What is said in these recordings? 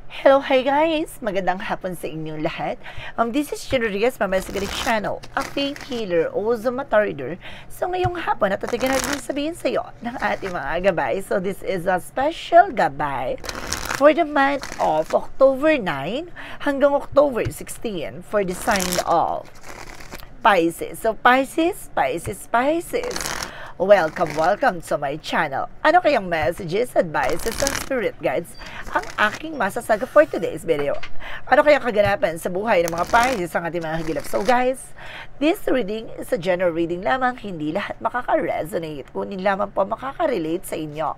Hello, hi guys! Magandang hapon sa inyong lahat. This is Jen Rodriguez, Mama Sigaric Channel, a faith healer o Zumata reader. So ngayong hapon, natatigan natin sabihin sa iyo ng ating mga gabay. So this is a special gabay for the month of October 9 hanggang October 16 for the sign of Pisces. So Pisces. Welcome to my channel. Ano kayang messages, advices, and spirit guides ang aking masasaga for today's video? Ano kayang kaganapan sa buhay ng mga Pisces ang ating mga higilap? So guys, this reading is a general reading lamang. Hindi lahat makaka-resonate. Kunin lamang po makaka-relate sa inyo.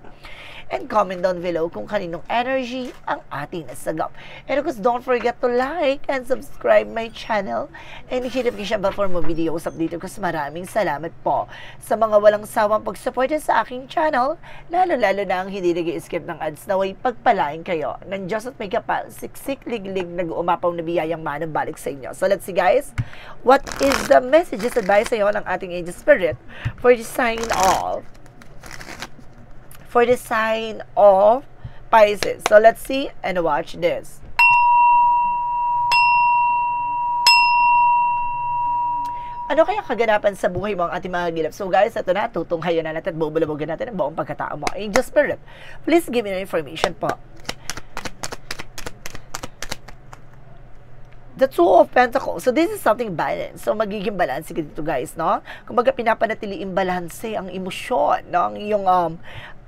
And comment down below kung kaninong energy ang ating nasagap. And of course, don't forget to like and subscribe my channel. And hit notification bell for more videos update. Kasi maraming salamat po sa mga walang sawang pagsuporta sa aking channel. Lalo-lalo na ang hindi nag-i-skip ng ads na way pagpalain kayo ng Diyos at may kapal, siksik, liglig, nag-uumapaw na biyayang manang balik sa inyo. So let's see guys, what is the messages advice sa iyo ng ating angel spirit for the sign of Pisces. So let's see and watch this. Ano kaya kaganapan sa buhay mo ang ating mga gilap? So guys, ito na, tutunghayan na natin, bubulabogan natin ang buong pagkatao mo. Angel Spirit, please give me the information po. The Two of Pentacles. So this is something balance. So magiging balance dito guys, no? Kumbaga pinapanatili imbalanse ang emosyon, no?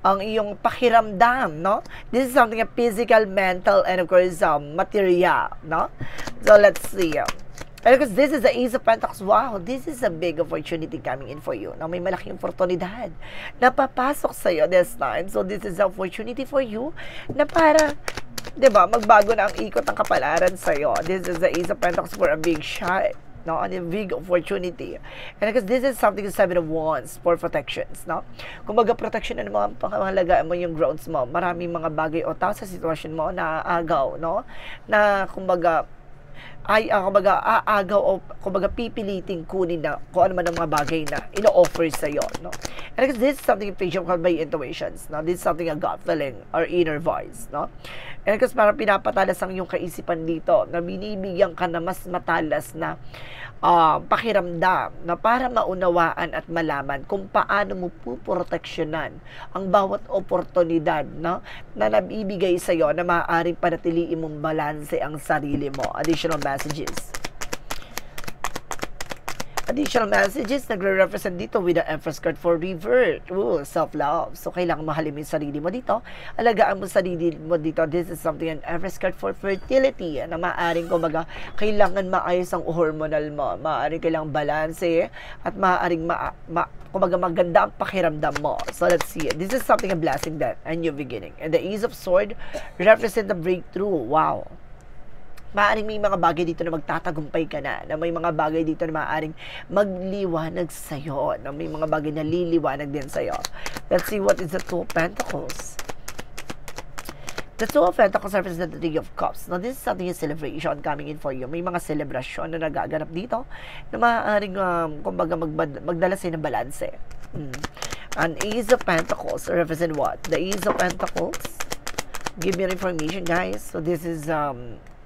Ang iyong pakiramdam, no? This is something a physical, mental, and of course, material, no? So let's see. Because this is the Ace of Pentacles. Wow, this is a big opportunity coming in for you. Now, may malaking oportunidad na papasok sa'yo this time. So, this is the opportunity for you na para, diba, magbago na ang ikot ng kapalaran sa'yo. This is the Ace of Pentacles for a big shot. No, and a big opportunity. And because this is something, 7 of Wands for protections, no? Kumbaga, protection na mga pangalagaan mo yung grounds mo. Maraming mga bagay o tao sa sitwasyon mo na agaw, no? Na, kumbaga, aagaw o kumbaga pipiliting kunin na kung ano man ang mga bagay na ino-offer sa iyo, no? And because this is something patient called by intuitions, no? This is something a gut feeling or inner voice, no? And because parang pinapatalas ang iyong kaisipan dito na binibigyan ka na mas matalas na pakiramdam na para maunawaan at malaman kung paano mo puproteksyonan ang bawat oportunidad, no, na nabibigay sa iyo na maaaring panatiliin mong balanse ang sarili mo. Additional messages, nagre-represent dito with the Empress card for revert. Self-love. So, kailangan mahalin mo yung sarili mo dito. Alagaan mo sarili mo dito. This is something an Empress card for fertility. Na maaaring, kumbaga, kailangan maayos ang hormonal mo. Maaaring kailangan balanse. At maaaring, kumbaga, maganda ang pakiramdam mo. So, let's see. This is something a blessing that a new beginning. And the Ace of Sword represent the breakthrough. Wow. Maaaring may mga bagay dito na magtatagumpay ka na may mga bagay dito na maaaring magliwanag sa'yo, na may mga bagay na liliwanag din sa'yo. Let's see what is the Two of Pentacles. The Two of Pentacles represent the Three of Cups. Now, this is something a celebration coming in for you. May mga celebration na nagaganap dito na maaaring, kumbaga, magdala sa'yo ng balanse. An Ace of Pentacles represent what? The Ace of Pentacles. Give me information, guys. So, this is,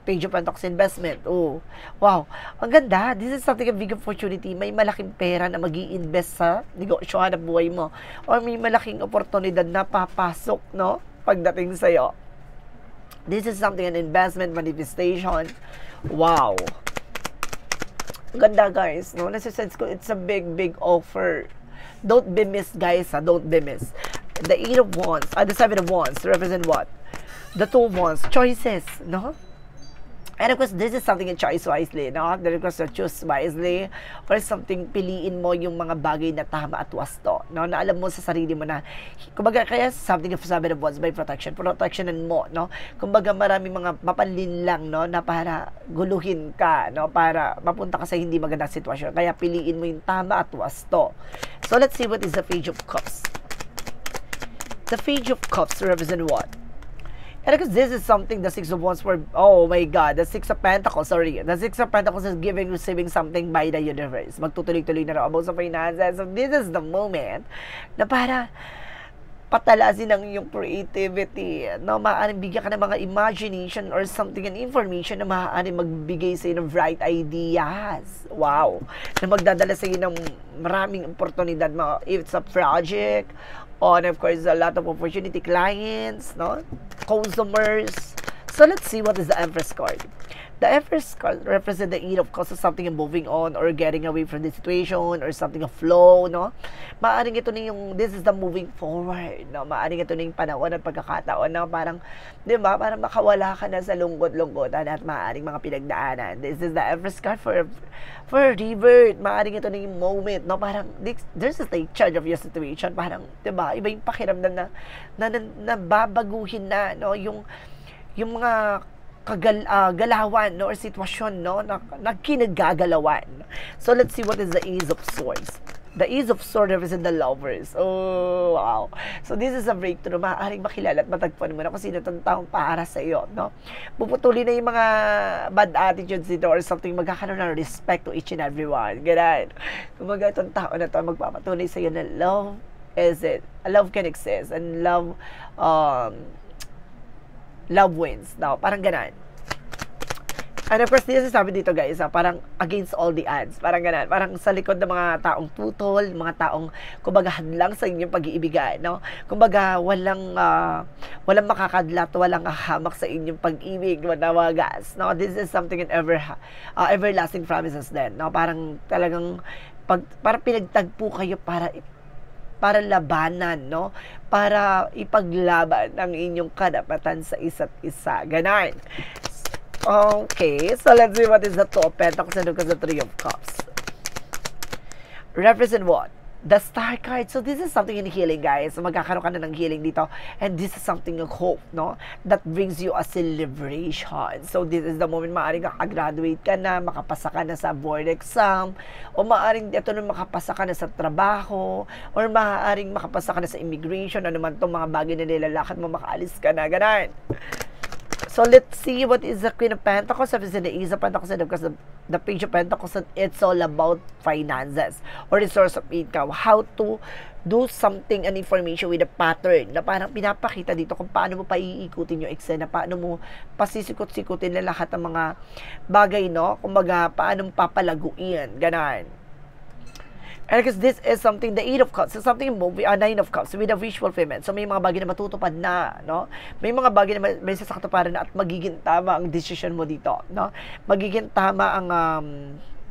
Page of Pentacles investment. Oh, wow. Ang ganda. This is something a big opportunity. May malaking pera na mag-i-invest sa negosyohan ng buhay mo. Or may malaking oportunidad na papasok, no? Pagdating sa'yo. This is something an investment manifestation. Wow. Ang ganda, guys. No? Nasa-sense ko, it's a big offer. Don't be missed, guys. Don't be missed. The 8 of Wands, the 7 of Wands represent what? The 2 of Wands. Choices, no? And of course, this is something in choice wisely, no? Of course, choose wisely or something, piliin mo yung mga bagay na tama at wasto, no? Na alam mo sa sarili mo na, kumbaga, kaya something of 7 of Wands by protection. Protectionan mo, no? Kumbaga, marami mga mapanlin lang, no? Na para guluhin ka, no? Para mapunta ka sa hindi magandang sitwasyon. Kaya piliin mo yung tama at wasto. So, let's see what is the Page of Cups. The Page of Cups represent what? And because this is something, the Six of Wands for, oh my God, the Six of Pentacles, sorry. The Six of Pentacles is giving, receiving something by the universe. Magtutuloy-tuloy na raw about sa finances. So this is the moment na para patalasin ang iyong creativity, no? Maaaring bigyan ka ng mga imagination or something and information na maaaring magbigay sa iyo ng bright ideas. Wow! Na magdadala sa iyo ng maraming oportunidad, if it's a project, or of course, a lot of opportunity clients, no? Customers. So, let's see what is the Empress card. The Empress card represents the Eight of Cups, something moving on or getting away from the situation or something of flow, no? Maaring ito na yung, this is the moving forward, no? Maaring ito na yung panahon at pagkakataon na parang, di ba, parang makawala ka na sa lungkot-lungkotan at maaring mga pinagdaanan. This is the Empress card for rebirth. Maaring ito na yung moment, no? Parang, there's a take charge of your situation. Parang, di ba, iba yung pakiramdam na babaguhin na, no? Yung mga galawan, no, or sitwasyon, no, na kinagagalawan. So, let's see what is the Ace of Swords. The Ace of Swords represents the lovers. Oh, wow. So, this is a breakthrough. Maaaring makilala at matagpuan mo na kung sino itong taong para sa iyo, no? Puputuli na yung mga bad attitudes dito or something, magkakaroon ng respect to each and everyone. Ganun. Kumbaga, itong tao na ito magpapatunay sa iyo na love love can exist and love wins. No, parang ganan. And of course, this is sabi dito guys, parang against all the odds. Parang ganan. Parang sa likod ng mga taong tutol, mga taong kumbaga hadlang sa inyong pag-iibigan, no? Kumbaga walang makakadlat, walang hamak sa inyong pag-ibig, manawagas, no? This is something in everlasting promises din, no? Parang talagang parang pinagtagpo kayo para labanan, no? Para ipaglaban ang inyong karapatan sa isa't isa. Ganon. Okay, so let's see what is the Two of Pentacles and the Three of Cups. Represent what? The Star card. So this is something in healing, guys. So magkakaroon ka na ng healing dito. And this is something of hope, no? That brings you a celebration. So this is the moment maaaring kakagraduate ka na, makapasa ka na sa board exam, o maaaring ito na makapasa ka na sa trabaho, or maaaring makapasa ka na sa immigration, ano man itong mga bagay na nilalakad mo, makaalis ka na, ganun. So, let's see what is the Queen of Pentacles, the Ace of Pentacles, and because the Page of Pentacles, it's all about finances or the source of income. How to do something and information with a pattern na parang pinapakita dito kung paano mo paiikutin yung eksena, paano mo pasisikot-sikutin na lahat ng mga bagay, no? Kumbaga, paano mo papalaguin, ganon. And because this is something, the Eight of Cups, so something movie, Nine of Cups, with a visual fulfillment. So, may mga bagay na matutupad na, no? May mga bagay na may sasakatuparan na at magiging tama ang decision mo dito, no? Magiging tama ang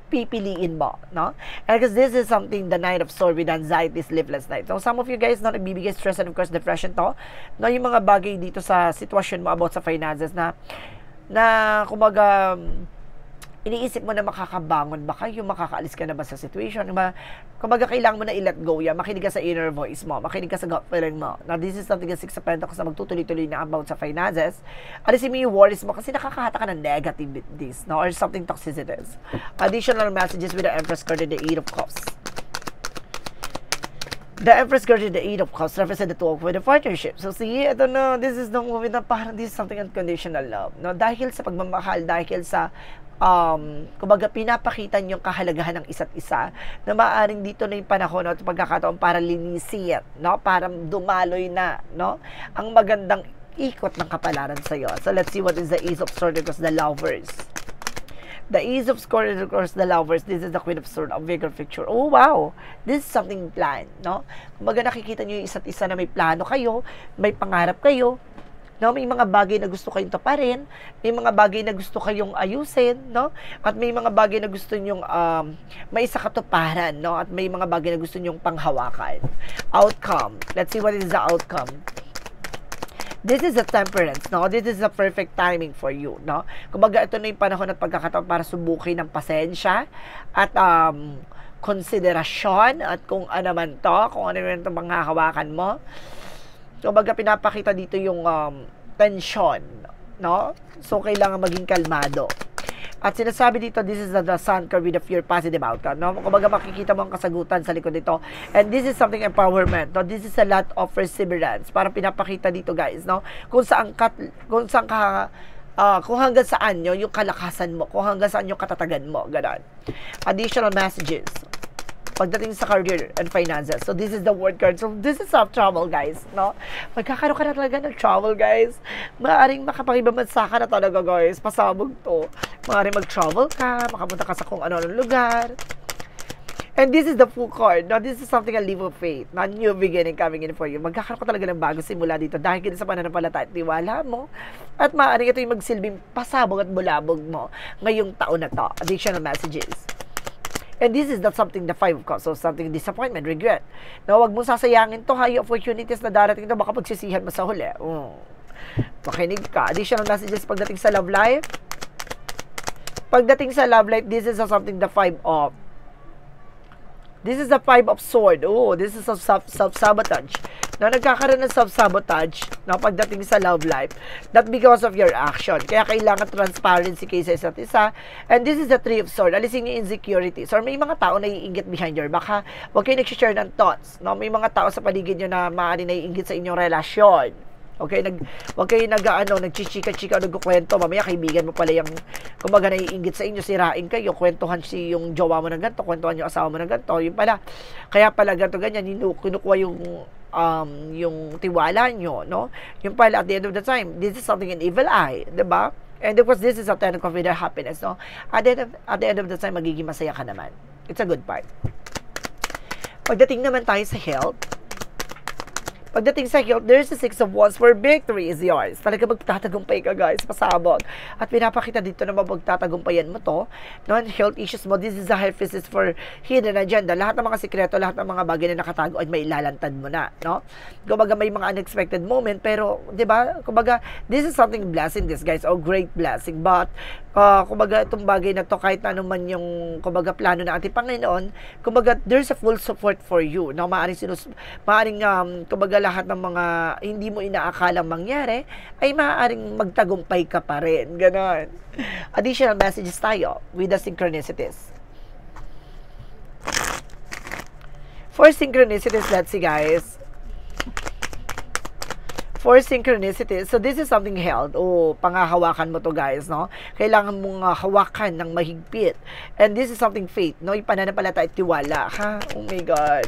pipiliin mo, no? And because this is something, the Nine of Swords with anxiety, sleepless night. So, some of you guys, no, nagbibigay stress and of course, depression to, no? Yung mga bagay dito sa sitwasyon mo about sa finances na kumbaga, iniisip mo na makakabangon ba kayo, makakaalis ka na ba sa situation, ba? Kumbaga, kailangan mo na i-let go yan, makinig ka sa inner voice mo, makinig ka sa gut feeling mo. Now, this is something, 6 of Pentacles na magtutuloy-tuloy na about sa finances. Alisin mo yung worries mo kasi nakakahata ka ng negativities, no? Or something toxicities. Additional messages with the Empress card and the Eight of Cups. The Empress card and the Eight of Cups represent the two with the partnership. So, see, ito na, this is the moment na parang this is something unconditional love, no? Dahil sa pagmamahal, dahil sa kumbaga pinapakita niyong kahalagahan ng isa't isa na maaaring dito na yung panahon at pagkakataon para linisin, no? Para dumaloy na, no? Ang magandang ikot ng kapalaran sa iyo. So let's see what is the Ace of Swords because the lovers. The Ace of Swords of course the lovers. This is the Queen of Swords, a bigger picture. Oh wow, this is something planned, no? Kumbaga nakikita niyo yung isa't isa na may plano kayo, may pangarap kayo. No, may mga bagay na gusto kayong taparin, may mga bagay na gusto kayong ayusin, no? At may mga bagay na gusto nyong may isa katuparan, no? At may mga bagay na gusto nyong panghawakan. Outcome. Let's see what is the outcome. This is a temperance, no? This is a perfect timing for you, no? Kumbaga, ito na yung panahon at pagkakataon para subukin ng pasensya at konsiderasyon at kung ano man to, kung ano man itong panghahawakan mo. So, baga pinapakita dito yung tension, no? So, kailangan maging kalmado. At sinasabi dito, this is the Sun card with a pure positive outcome, no? Kung baga makikita mo ang kasagutan sa likod nito. And this is something empowerment, no? This is a lot of perseverance. Parang pinapakita dito, guys, no? Kung hanggang saan yung kalakasan mo, kung hanggang saan yung katatagan mo, gano'n. Additional messages. pagdating sa career and finances. So, this is the word card. So, this is of trouble, guys, no? Magkakaroon ka na talaga ng trouble, guys. Maaring makapag-ibang bansa ka na talaga, guys. Pasabog to. Maaring mag-travel ka, makapunta ka sa kung ano-anong lugar. And this is the full card. Now, this is something a leap of faith. Not new beginning coming in for you. Magkakaroon ka talaga ng bago simula dito dahil sa pananampalataya at tiwala mo. At maaaring ito yung magsilbing pasabog at bulabog mo ngayong taon na to. Additional messages. And this is not something the 5 of Cups. So, something disappointment, regret. Now, wag mong sasayangin to. High opportunities na darating ito. Baka pagsisihan mo sa huli. Makinig ka. Additional messages pagdating sa love life. Pagdating sa love life, this is something the 5 of. This is the 5 of sword. This is a self-sabotage. Na nagkakaroon ng self-sabotage na pagdating sa love life, not because of your action. Kaya kailangan transparency kayo sa isa't isa. And this is the 3 of sword. Alisin yung insecurities. Or may mga tao na iinggit behind your back. Huwag kayo nag-share ng thoughts. No? May mga tao sa paligid nyo na maaari na iinggit sa inyong relasyon. Okay, wag kayo nagchichika-chika, nagkukwento, mamaya kaibigan mo pala yung, kumbaga naiinggit sa inyo, sirain kayo, kwentuhan si yung jowa mo ng ganito, kwentuhan yung asawa mo ng ganito, yun pala, kaya pala ganito, ganyan, kinukuha yung tiwala nyo, no? Yung pala, at the end of the time, this is something an evil eye, diba? And of course, this is a ten of confident happiness, no? At the end of the time, magiging masaya ka naman. It's a good part. Pagdating naman tayo sa health, pagdating sa health, there's a 6 of Wands where victory is yours. Talaga magtatagumpay ka, guys, pasabog. At pinapakita dito na magtatagumpayan mo to. Non-health issues mo, this is a hypothesis for hidden agenda. Lahat ng mga sikreto, lahat ng mga bagay na nakatago ay may ilalantad mo na, no? Kumbaga may mga unexpected moment, pero, di ba, kumbaga, this is something blessing this, guys, or great blessing. But, kumbaga, itong bagay na to, kahit na naman yung, kumbaga, plano ng ating Panginoon, kumbaga, there's a full support for you. No? Maaring, kumbaga, lahat ng mga hindi mo inaakalang mangyari, ay maaaring magtagumpay ka pa rin. Ganon. Additional messages tayo with the synchronicities. For synchronicities, let's see, guys. For synchronicities, so this is something held. Pangahawakan mo to, guys, no? Kailangan mong hawakan ng mahigpit. And this is something faith, no? Ipananampalataya at tiwala, ha? Oh my God.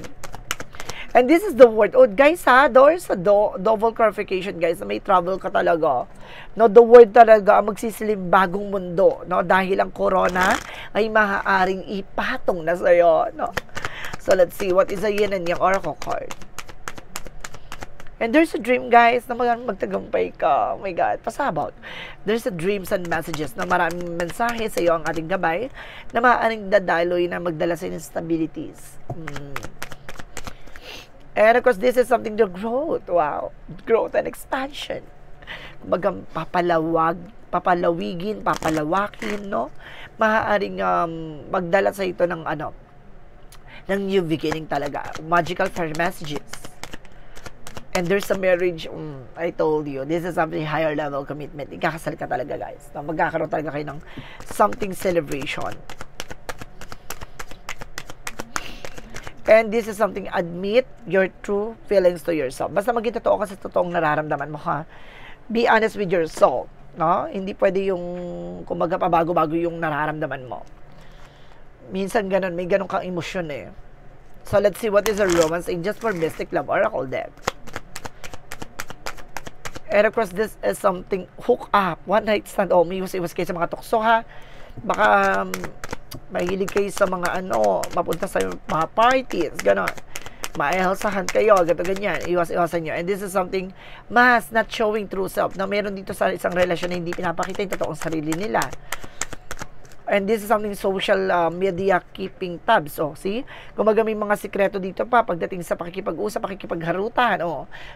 And this is the word. Guys, there's a double clarification, guys. May trouble ka talaga. No, the word talaga ang magsisilbing bagong mundo, no? Dahil ang corona ay maaaring ipatong na sa'yo, no? So, let's see. What is a yin and yang oracle card? And there's a dream, guys, na magtagumpay ka. Oh my God, pasabot. There's a dreams and messages na maraming mensahe sa iyo ang ating gabay na maaaring dadaloy na magdala sa stabilities. And of course, this is something to growth. Wow. Growth and expansion. Kumbaga, papalawakin, no? Maaaring magdala sa ito ng ng new beginning talaga. Magical fair messages. And there's a marriage, I told you, this is something higher level commitment. Ikakasal ka talaga, guys. Magkakaroon talaga kayo ng something celebration. And this is something, admit your true feelings to yourself. Basta maging totoo ka sa totoong nararamdaman mo, ha? Be honest with yourself, no? Hindi pwede yung, kumbaga, pabago-bago yung nararamdaman mo. Minsan ganun, may ganun kang emosyon eh. So, let's see what is a romance angels for Mystic Love Oracle deck. And of course, this is something, hook up, one night stand. May iwas kayo sa mga tukso, ha? Baka, mahilig kayo sa mga mapunta sa mga parties, gano'n. Maihalsahan kayo, ganyan. Iwas-iwasan nyo. And this is something, mas not showing true self, na meron dito sa isang relasyon na hindi pinapakita yung totoong sarili nila. And this is something social media keeping tabs. See? Kumaga may mga sikreto dito pa pagdating sa pakikipag-usap, pakikipagharutan.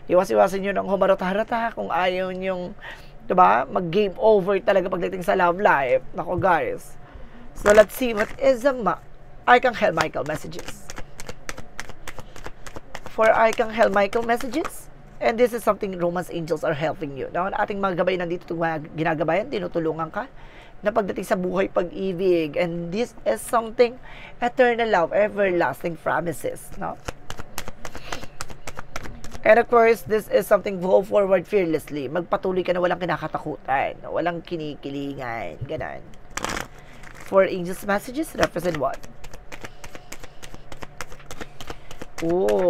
Iwas-iwasan nyo ng humarot-harata kung ayaw nyong, diba, mag-game over talaga pagdating sa love life. Nako, guys. So, let's see what is the Archangel Michael messages. For Archangel Michael messages, and this is something romance angels are helping you. Now, ating mga gabay nandito ginagabayan, tinutulungan ka na pagdating sa buhay pag-ibig. And this is something eternal love, everlasting promises. No? And of course, this is something go forward fearlessly. Magpatuloy ka na walang kinakatakutan, walang kinikilingan, ganun. For angels messages, represent what?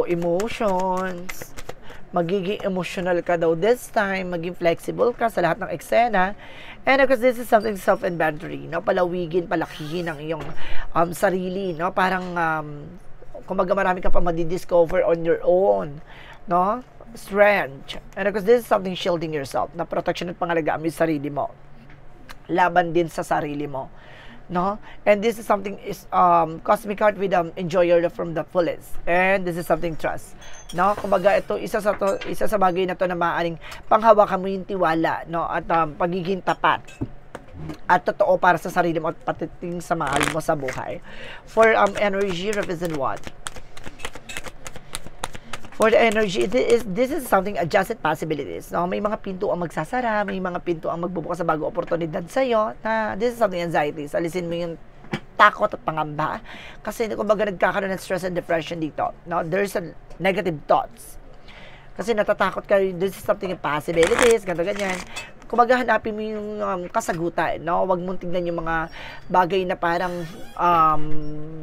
Emotions. Magiging emotional ka daw this time, maging flexible ka sa lahat ng eksena. And of course, this is something self-inventory, no? Palawigin, palakihin ang iyong sarili, no? Parang, kumbaga marami ka pa madidiscover on your own, no? Strength. And of course, this is something shielding yourself, na protection at pangalagaan mo yung sarili mo. Laban din sa sarili mo. No, and this is something is cosmic card with enjoyer from the fullest, and this is something trust, no, kumbaga ito isa sa bagay na to na maaaring panghawakan mo yung tiwala, no, at pagiging tapat at totoo para sa sarili mo at patiting sa mahal mo sa buhay. For energy represent what? For the energy, this is something adjusted possibilities. No? May mga pinto ang magsasara, may mga pinto ang magbubukas sa bagong oportunidad sa'yo. Na this is something anxiety. Alisin mo yung takot at pangamba. Kasi kumbaga nagkakaroon ng stress and depression dito. No? There's a negative thoughts. Kasi natatakot ka, this is something possibilities, ganito, ganyan. Kumbaga hanapin mo yung kasagutan, no? Huwag mong tignan yung mga bagay na parang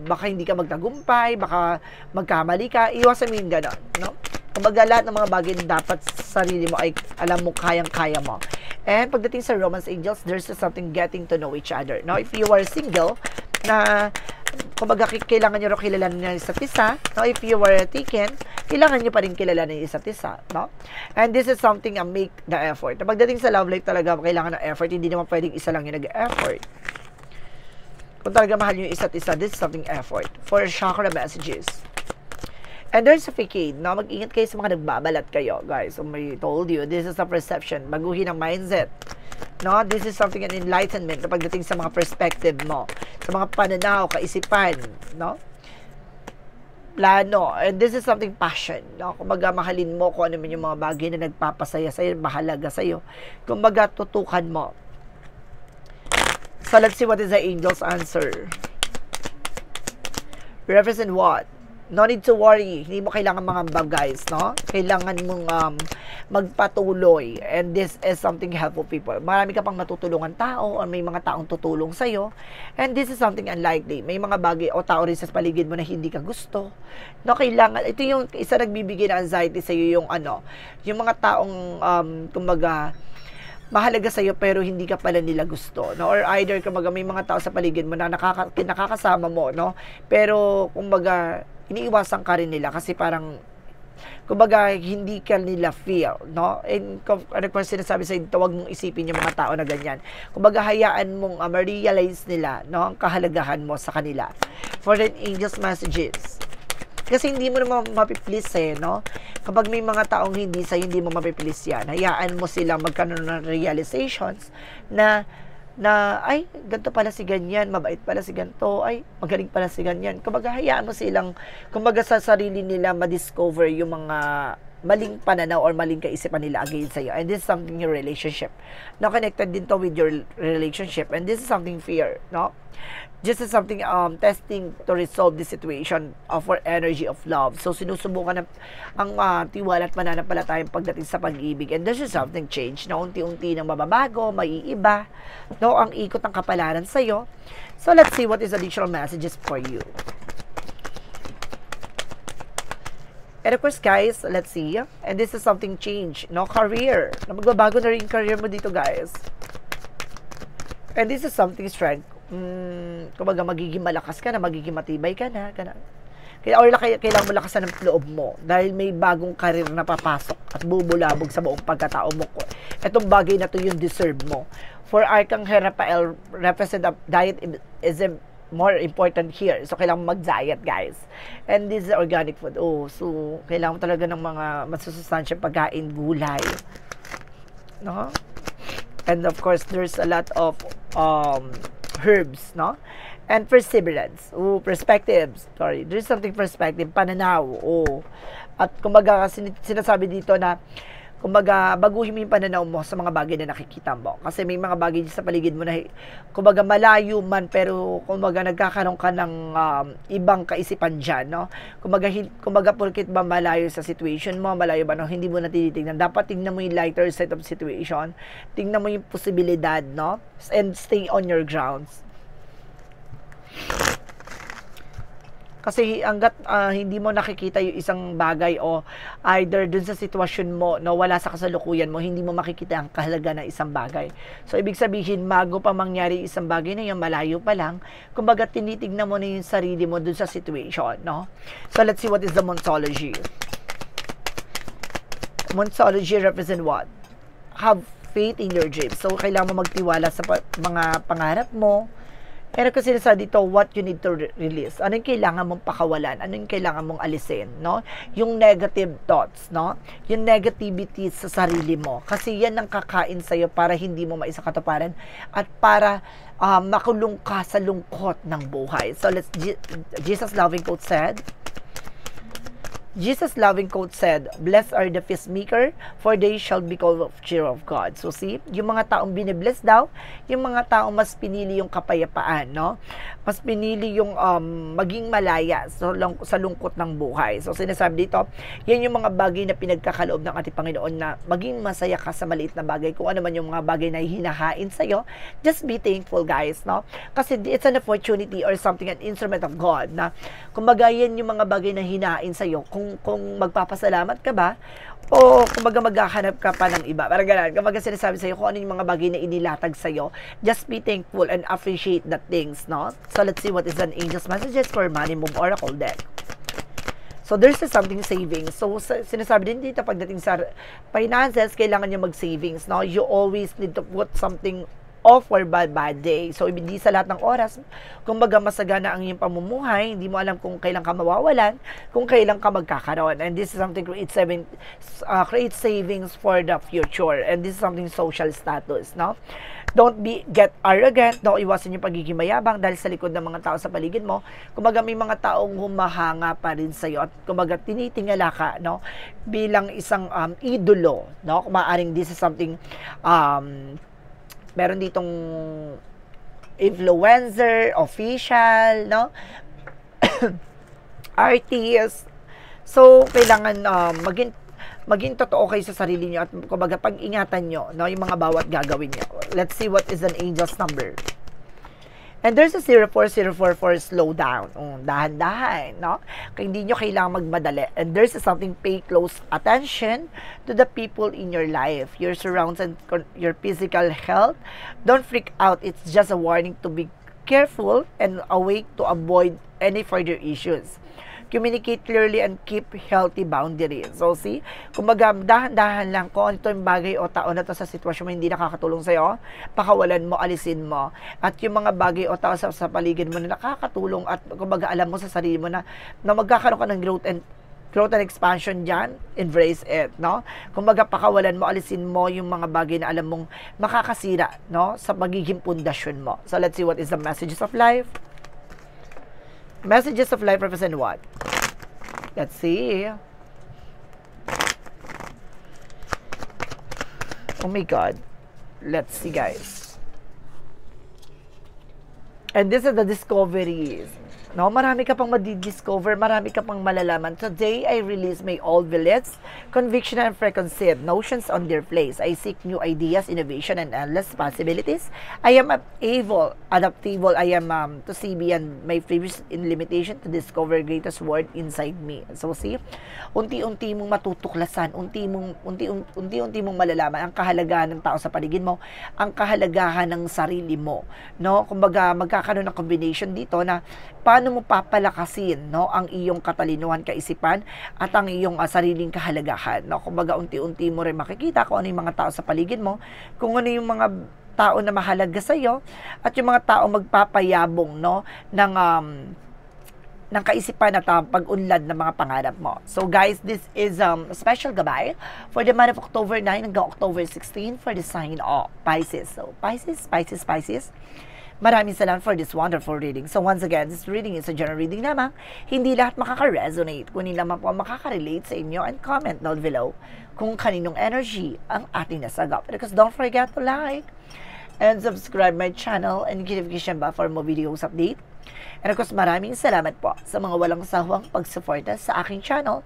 baka hindi ka magtagumpay, baka magkamali ka, iwasan mo yung gano'n, no? Kumbaga lahat ng mga bagay na dapat sa sarili mo ay alam mo kayang-kaya mo. And pagdating sa romance angels, there's something getting to know each other. No, if you are single, na kumbaga kailangan nyo rin kilalanin ng isa't isa. No, if you were taken, kailangan nyo pa rin kilalanin ng isa't isa. No? And this is something make the effort. Na pagdating sa love life talaga, kailangan ng effort. Hindi naman pwedeng isa lang yung nag-effort. Kung talaga mahal nyo yung isa't isa, this is something effort. For chakra messages. And there's a facade, no? Mag-ingat kayo sa mga nagbabalat kayo, guys. So, I told you, this is a perception. Baguhin ang mindset. No? This is something an enlightenment na pagdating sa mga perspective mo, sa mga pananaw, kaisipan, no? Plano. And this is something passion, no? Kumbaga, mahalin mo kung ano man yung mga bagay na nagpapasaya sa'yo, mahalaga sa'yo. Kumbaga, tutukan mo. So, let's see what is the angel's answer. Represent what? No need to worry. Hindi mo kailangan mangamba, guys, no? Kailangan mong magpatuloy. And this is something helpful people. Marami ka pang matutulungan tao or may mga taong tutulong sa'yo. And this is something unlikely. May mga bagay o tao rin sa paligid mo na hindi ka gusto. No, kailangan. Ito yung isa nagbibigay ng anxiety sa'yo, yung yung mga taong, kumbaga, mahalaga sa'yo pero hindi ka pala nila gusto, no? Or either kumbaga may mga tao sa paligid mo na nakakasama mo, no? Pero kumbaga iniiwasan ka rin nila kasi parang kumbaga hindi ka nila feel, no? And ano pa sinasabi sa dito, huwag mong isipin yung mga tao na ganyan. Kumbaga hayaan mong ma-realize nila, no, ang kahalagahan mo sa kanila. For the angels messages. Kasi hindi mo naman mapiplease, no? Kapag may mga taong hindi sa'yo, hindi mo mapiplease yan. Hayaan mo silang magkaroon ng realizations na ay, ganito pala si ganyan, mabait pala si ganito, ay, magaling pala si ganyan. Kumbaga, hayaan mo silang, kumbaga sa sarili nila, ma-discover yung mga maling pananaw or maling kaisipan nila against sa'yo. And this is something your relationship. No, connected din to with your relationship. And this is something fear, no? Just as something testing to resolve the situation for energy of love. So, sinusubukan ang tiwala at mananampalatayang pagdating sa pag-ibig. And this is something change na unti-unti nang mababago, maiiba, no? Ang ikot ng kapalaran sa'yo. So, let's see what is additional messages for you. And of course, guys, let's see. And this is something change, no? Career. Na magbabago na rin career mo dito, guys. And this is something strength. Kumbaga magiging malakas ka na, magiging matibay ka na, kaya or kailangan mo lakasan ng loob mo dahil may bagong karir na papasok at bubulabog sa buong pagkatao mo. Itong bagay na to yung deserve mo. For Archangel Raphael, represent diet is more important here. So, kailangan mag-diet, guys. And this is organic food. So, kailangan mo talaga ng mga masusustansyang pagkain, gulay. No? And of course, there's a lot of herbs, no? And perseverance. Perspectives. Sorry. There's something perspective. Pananaw. At kumbaga, sinasabi dito na kumbaga, baguhin mo yung pananaw mo sa mga bagay na nakikita mo. Kasi may mga bagay sa paligid mo na kumbaga malayo man, pero kumbaga nagkakaroon ka ng ibang kaisipan dyan, no? Kumbaga porkit ba malayo sa situation mo, malayo ba, no? Hindi mo na tinitingnan. Dapat tingnan mo yung lighter side of situation. Tingnan mo yung posibilidad, no? And stay on your grounds. Kasi hangga't hindi mo nakikita yung isang bagay o either dun sa sitwasyon mo na wala sa kasalukuyan mo, hindi mo makikita ang kahalaga ng isang bagay. So, ibig sabihin, bago pa mangyari isang bagay na yun, malayo pa lang, kumbaga tinitignan mo na yung sarili mo dun sa situation, no? So, let's see what is the Monsology. Monsology represent what? Have faith in your dreams. So, kailangan mo magtiwala sa mga pangarap mo. Pero kasi sa dito, what you need to release. Ano yung kailangan mong pakawalan? Ano yung kailangan mong alisin, no? Yung negative thoughts, no? Yung negativity sa sarili mo. Kasi yan ang kakain sa'yo para hindi mo maisakatuparan at para makulong ka sa lungkot ng buhay. So, Jesus loving quote said, Jesus' loving quote said, "Blessed are the peacemaker, for they shall be called of cheer of God." So see, yung mga taong binibless daw, yung mga taong mas pinili yung kapayapaan, no? Mas pinili yung maging malaya sa lungkot ng buhay. So sinasabi dito, yan yung mga bagay na pinagkakaloob ng ating Panginoon na maging masaya ka sa maliit na bagay. Kung ano man yung mga bagay na hinahain sa'yo, just be thankful, guys, no? Kasi it's an opportunity or something, an instrument of God na kumbaga yan yung mga bagay na hinahain sa'yo. Kung magpapasalamat ka ba o kumbaga maghahanap ka pa ng iba. Parang ganun. Kumbaga sinasabi sa'yo kung ano yung mga bagay na inilatag sa'yo, just be thankful and appreciate the things, no? So, let's see what is an angel's messages for Money Move Oracle deck. So, there's something savings. So, sinasabi din dito pagdating sa finances, kailangan nyo mag-savings, no? You always need to put something off for bad day. So, hindi sa lahat ng oras, kumbaga masagana ang iyong pamumuhay, hindi mo alam kung kailan ka mawawalan, kung kailan ka magkakaroon. And this is something create savings for the future. And this is something social status, no? Don't get arrogant, no? Iwasan yung pagiging mayabang dahil sa likod ng mga tao sa paligid mo. Kumbaga may mga taong humahanga pa rin sa iyo at kumbaga tinitingala ka, no? Bilang isang idolo, no? Kung maaaring this is something meron ditong influencer, official, no? Artist. So, kailangan maging totoo kayo sa sarili nyo at kumbaga pag-ingatan nyo, no? Yung mga bawat gagawin nyo. Let's see what is an angel's number. And there's a 0404 for slow down. Dahan-dahan, no? Kaya hindi nyo kailangan magmadali. And there's something, pay close attention to the people in your life, your surroundings and your physical health. Don't freak out. It's just a warning to be careful and awake to avoid any further issues. Communicate clearly and keep healthy boundaries. So, see, kumbaga, dahan-dahan lang kung ito yung bagay o tao na to sa sitwasyon mo hindi nakakatulong sa'yo, pakawalan mo, alisin mo. At yung mga bagay o tao sa paligid mo na nakakatulong at kumbaga alam mo sa sarili mo na magkakaroon ka ng growth and expansion dyan, embrace it, no? Kumbaga, pakawalan mo, alisin mo yung mga bagay na alam mong makakasira, no? Sa magiging pundasyon mo. So, let's see what is the messages of life. Messages of life represent what? Let's see. Oh my God. Let's see, guys. And this is the discoveries. No, marami ka pang madi-discover, marami ka pang malalaman. Today, I release my old beliefs, conviction, and preconceived notions on their place. I seek new ideas, innovation, and endless possibilities. I am adaptable. I am to see beyond my previous limitation to discover greatest world inside me. So, see, unti-unti mong matutuklasan, unti-unti mong malalaman ang kahalagahan ng tao sa paligid mo, ang kahalagahan ng sarili mo. No? Kumbaga, magkakaroon ng combination dito na paano mo papalakasin, no, ang iyong katalinuhan, kaisipan at ang iyong sariling kahalagahan, no? Kumbaga unti-unti mo rin makikita kung ano yung mga tao sa paligid mo, kung ano yung mga tao na mahalaga sa iyo at yung mga tao magpapayabong, no, ng kaisipan at pag-unlad ng mga pangarap mo. So guys, this is special gabay for the month of October 9 hanggang October 16 for the sign of Pisces. So Pisces. Maraming salamat for this wonderful reading. So once again, this reading is a general reading lamang. Hindi lahat makaka-resonate. Kunin lamang po makaka-relate sa inyo and comment down below kung kaninong energy ang ating nasagap. Because don't forget to like and subscribe my channel and notification bell for more videos update. And of course, maraming salamat po sa mga walang sawang pagsuporta sa aking channel.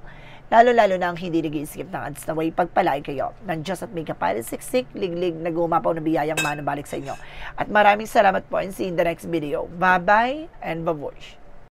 Lalo-lalo na ang hindi nag-iisip ng ads na way pagpalain kayo ng Diyos at may kapalit siksik, liglig na gumapaw na biyayang manubalik sa inyo. At maraming salamat po and see you in the next video. Bye-bye and babush!